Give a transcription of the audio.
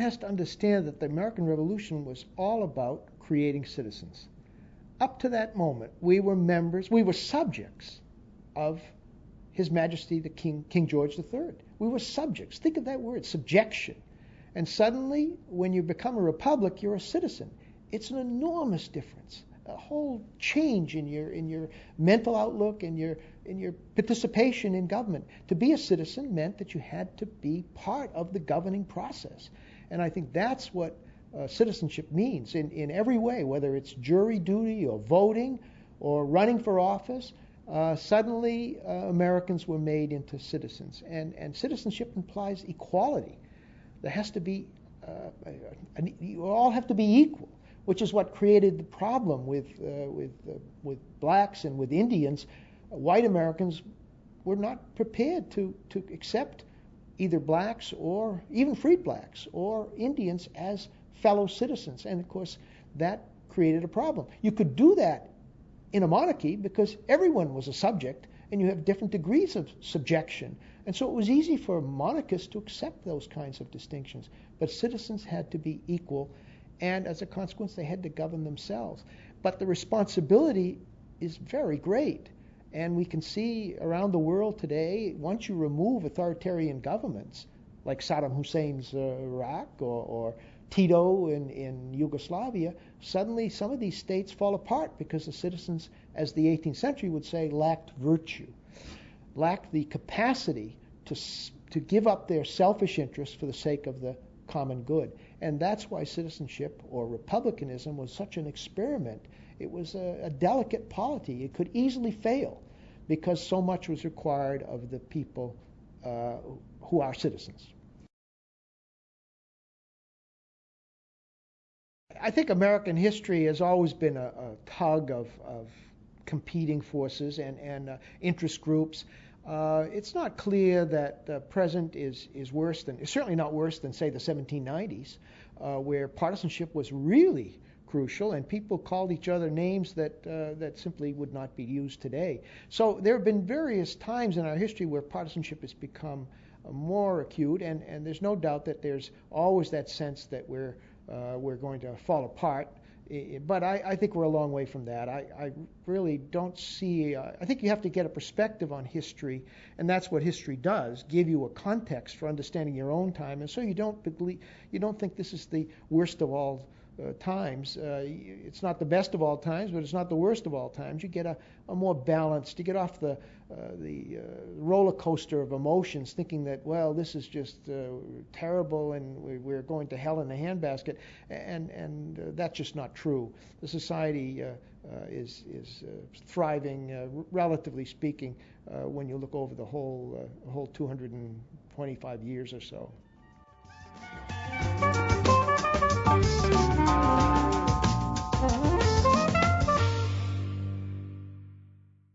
has to understand that the American Revolution was all about creating citizens. Up to that moment, we were subjects of His Majesty the King George III. We were subjects. Think of that word, subjection. And suddenly, when you become a republic, you're a citizen. It's an enormous difference. A whole change in your mental outlook and your participation in government. To be a citizen meant that you had to be part of the governing process. And I think that's what citizenship means in every way, whether it's jury duty or voting or running for office. Suddenly, Americans were made into citizens. And citizenship implies equality. There has to be, you all have to be equal, which is what created the problem with blacks and with Indians. White Americans were not prepared to accept either blacks or even freed blacks or Indians as fellow citizens. And of course, that created a problem. You could do that in a monarchy because everyone was a subject and you have different degrees of subjection. And so it was easy for monarchists to accept those kinds of distinctions. But citizens had to be equal, and as a consequence, they had to govern themselves. But the responsibility is very great. And we can see around the world today, once you remove authoritarian governments, like Saddam Hussein's Iraq or Tito in Yugoslavia, suddenly some of these states fall apart because the citizens, as the 18th century would say, lacked virtue, lacked the capacity to give up their selfish interests for the sake of the common good. And that's why citizenship or republicanism was such an experiment. It was a delicate polity. It could easily fail because so much was required of the people who are citizens. I think American history has always been a tug of competing forces and interest groups. It's not clear that the present is worse than, it's certainly not worse than, say, the 1790s, where partisanship was really crucial and people called each other names that simply would not be used today. So there have been various times in our history where partisanship has become more acute, and there's no doubt that there's always that sense that we're going to fall apart. But I think we're a long way from that. I really don't see, I think you have to get a perspective on history, and that's what history does, give you a context for understanding your own time, and so you don't think this is the worst of all times. It's not the best of all times, but it's not the worst of all times. You get a more balanced, you get off the roller coaster of emotions thinking that, well, this is just terrible and we're going to hell in a handbasket, and that's just not true. The society is thriving, relatively speaking, when you look over the whole 225 years or so.